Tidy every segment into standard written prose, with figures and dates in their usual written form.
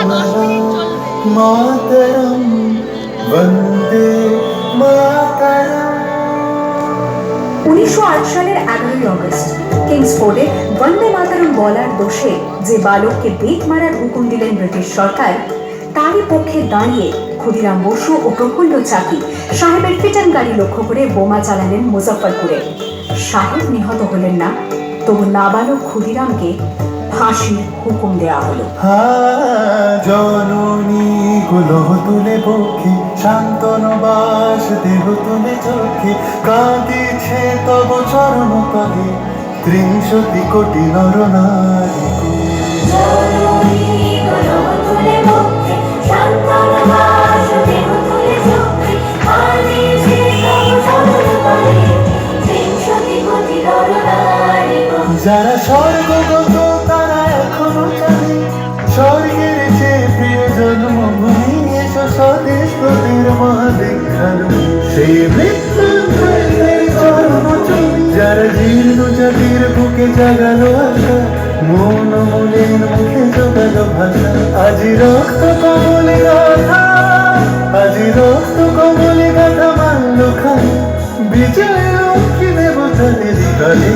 মাতরম বন্দে মাতরম। 1908 সালের 11ই অগস্ট কিংসফোর্ডে বন্দে মাতরম বলার দোষে যে বালককে বেত মারার হুকুম দিলেন ব্রিটিশ সরকার, তারই পক্ষে দাঁড়িয়ে ক্ষুদিরাম বসু ও প্রফুল্ল চাকি সাহেবের ফিটান গাড়ি লক্ষ্য করে বোমা চালালেন মুজফ্ফরপুরে। সাহেব নিহত হলেন না, তবু নাবালক ক্ষুদিরামকে ফাঁসির হুকুম দেওয়া হলো। জননী গুলো তুলে পক্ষে শান্তনবাস দেহ তুলে চোখে কাঁদিছে তব চরণ তলে 30 কোটি নরনারী। যারা স্বর্গগত তারা এখনো জানে স্বর্গের যে প্রিয় জন্মভূমি, এসো স্বদেশ তোদের মহাদীক্ষালু সেই মৃত্যুঞ্জয়ের চরণচূড়ি। যারা জীর্ণ জাতির বুকে জাগালো আশা, মন মনের মুখে জোগালো ভাষা, আজি রক্ত কমলে গাথা, আজি রক্ত কমলে গাথা মানল খানি বিজয় লক্ষ্মী দেবতাদের কালে।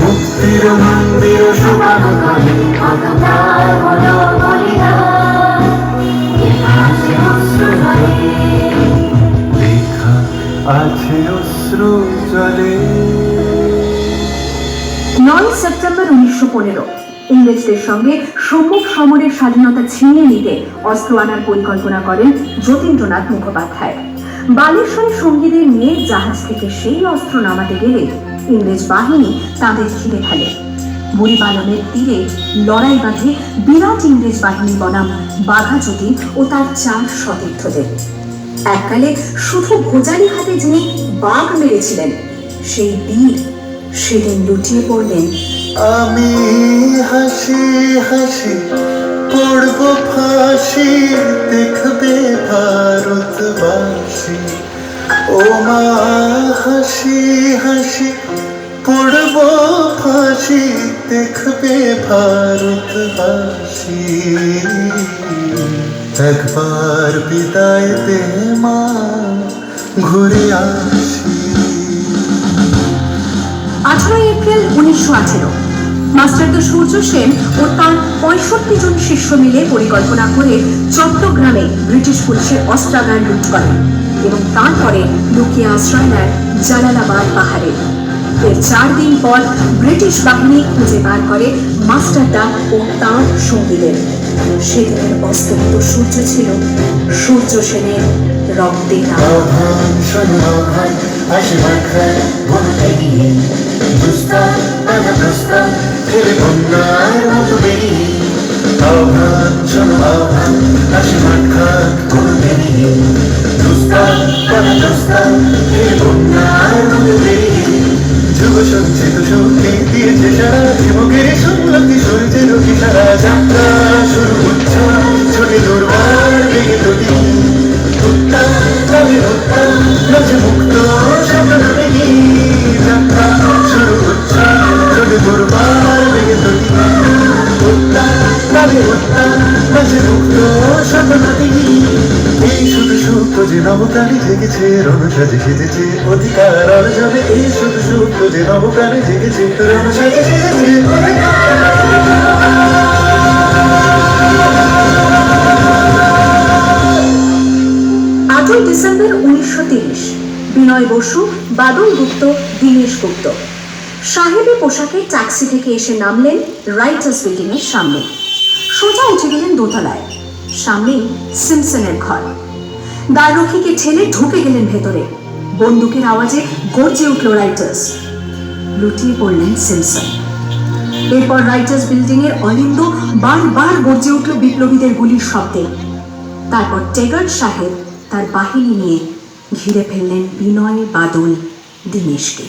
মুক্তির মন্দির শুভাগমনে অন্ধকার হলো বলিদান, লেখা আছে অশ্রু জলে। 9 সেপ্টেম্বর 1915 ইংরেজদের সঙ্গে সম্মুখ সমরের স্বাধীনতা ছিনিয়ে নিতে অস্ত্র আনার পরিকল্পনা করেন যতীন্দ্রনাথ মুখোপাধ্যায়। বালেশ্বরী সঙ্গীদের নিয়ে জাহাজ থেকে সেই অস্ত্র নামাতে গেলে ইংরেজ বাহিনী তাদের ঘিরে ফেলে। বুড়িপালনের তীরে লড়াই বাঁধে বিরাট ইংরেজ বাহিনী বনাম বাঘা যতীন ও তার 4 সতীর্থদের। এককালে শুধু ভোজালি হাতে যিনি বাঘ মেরেছিলেন, সেই বীর সেদিন লুটিয়ে পড়লেন। আমি হাসি হাসি পড়ব ফাঁসি, দেখবে ভারতবাসী। ও মা হাসি হাসি পড়ব ফাঁসি, দেখবে ভারতবাসী। একবার বিদায় দে মা, ঘুরে আসি। 18 এপ্রিল 1918 মাস্টারদা সূর্য সেন ও তার 65 জন শিষ্য মিলে পরিকল্পনা করে চট্টগ্রামে ব্রিটিশ পুলিশের অস্ত্রাগার লুট করেন এবং তারপরে লুকিয়ে আশ্রয় নেয় জালালাবাদ পাহাড়ে। এর 4 দিন পর ব্রিটিশ বাহিনী খুঁজে বার করে মাস্টারদা ও তার সঙ্গীদের। সেদিনের অস্তমিত সূর্য ছিল সূর্য সেনের রক্তে যুব সঞ্চিত শক্তি দিয়েছে সারা যুবকের সংলগ্নি সূর্যের সারা যাত্রা শুরু হচ্ছে ছোটে দুর্বার বেগে তটি উত্তাপ তবে উত্তাপ নাচে মুক্ত স্বপ্নবেগী যাত্রা শুরু হচ্ছে ছোটে দুর্বার বেগে তটি উত্তাপ তবে উত্তাপ নাচে মুক্ত স্বপ্নবেগী। এই শুধু সূত্র যে নবপ্রাণী জেগেছে রণসাজে সেজেছে অধিকার অর্জনে, এই শুধু সূত্র যে নবপ্রাণী জেগেছে রণসাজে সেজেছে অধিকার। 8 ডিসেম্বর 1930 বিনয় বসু, বাদল গুপ্ত, দীনেশ গুপ্ত সাহেবী পোশাকে ট্যাক্সি থেকে এসে নামলেন রাইটার্স বিল্ডিং এর সামনে। সোজা উঠে গেলেন দোতলায়। সামনেই সিমসনের ঘর। দ্বাররক্ষীকে ঠেলে ঢুকে গেলেন ভেতরে। বন্দুকের আওয়াজে গর্জে উঠল রাইটার্স। লুটিয়ে পড়লেন সিমসন। এরপর রাইটার্স বিল্ডিং এর অলিন্দ বারবার গর্জে উঠল বিপ্লবীদের গুলির শব্দে। তারপর টেগার্ট সাহেব তার বাহিনী নিয়ে ঘিরে ফেললেন বিনয়, বাদল, দীনেশকে।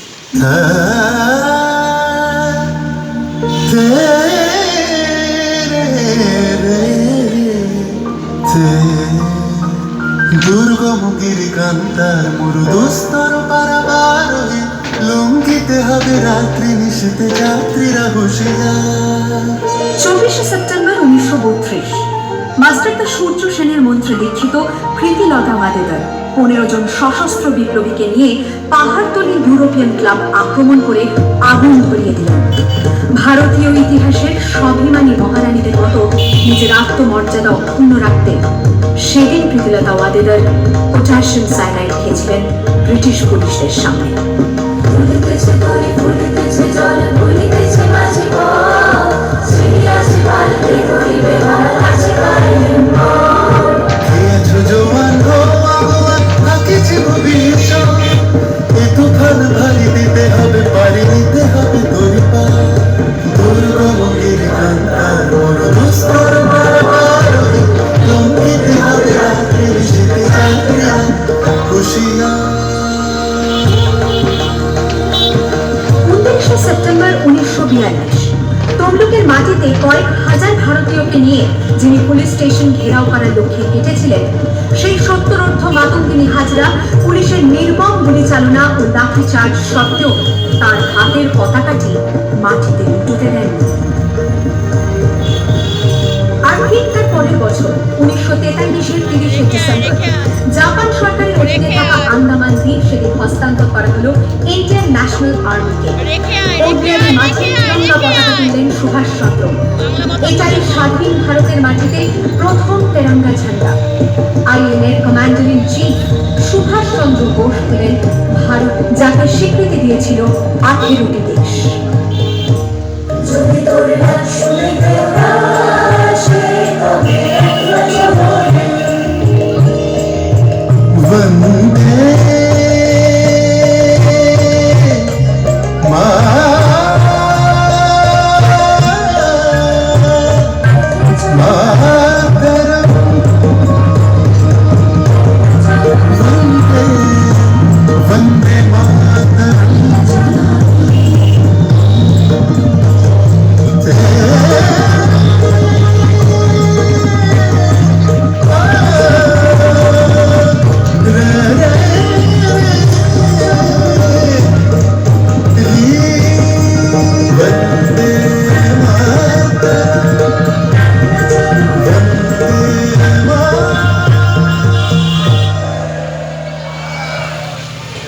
দুর্গম গিরিকান্তার মরুদুস্তর পারাবার হয়ে লঙ্ঘিতে হবে রাত্রি নিশীথে যাত্রীরা হুঁশিয়ার। 24 সেপ্টেম্বর 1932 মাস্টারদা সূর্য সেনের মন্ত্রে দীক্ষিত প্রীতিলতা ওয়াদেদার 15 জন সশস্ত্র বিপ্লবীকে নিয়ে পাহাড়তলি ইউরোপিয়ান ক্লাব আক্রমণ করে আগুন ধরিয়ে দিলেন। ভারতীয় ইতিহাসের স্বাভিমানী মহারানীদের মতো নিজের আত্মমর্যাদা অক্ষুণ্ণ রাখতে সেদিন প্রীতিলতা ওয়াদেদার পটাশিয়াম সায়ানাইড খেয়েছিলেন ব্রিটিশ পুলিশদের সামনে। খেয়েছো জোয়ান হওয়া আঁকেছে ভবিষ্যৎ, এ তুফান ভারী দিতে হবে, পারি নিতে হবে তোর পা। দুর্গম গিরিকান্তার মরুদুস্তর মারমারুতি, লঙ্ঘিতে হবে রাত্রির শীতে চাকরিয়া খুশিয়া। 19 সেপ্টেম্বর 1942 তমলুকের মাটিতে কয়েক হাজার ভারতীয়কে নিয়ে যিনি পুলিশ স্টেশন ঘেরাও করার লক্ষ্যে হেঁটেছিলেন, সেই সত্তরোর্ধ্ব মাতঙ্গিনী হাজরা পুলিশের নির্মম গুলিচালনা ও লাঠিচার্জ সত্ত্বেও তার হাতের পতাকাটি মাটিতে লুটোতে দেননি। আর ঠিক তার পরের বছর 1943-এর 30শে ডিসেম্বর জাপান সরকারের অধীনে থাকা আন্দামান দ্বীপ সেদিন হস্তান্তর করা হলো ইন্ডিয়ান ন্যাশনাল আর্মিকে। ওডিয়ার মাঝে তিরঙ্গা পতাকা তুললেন সুভাষচন্দ্র। এটাই স্বাধীন ভারতের মাটিতে প্রথম তেরঙ্গা ঝান্ডা। আইএনএর commander in chief Subhash Chandra Bose হলেন ভারত, যাকে স্বীকৃতি দিয়েছিল 18টি দেশ।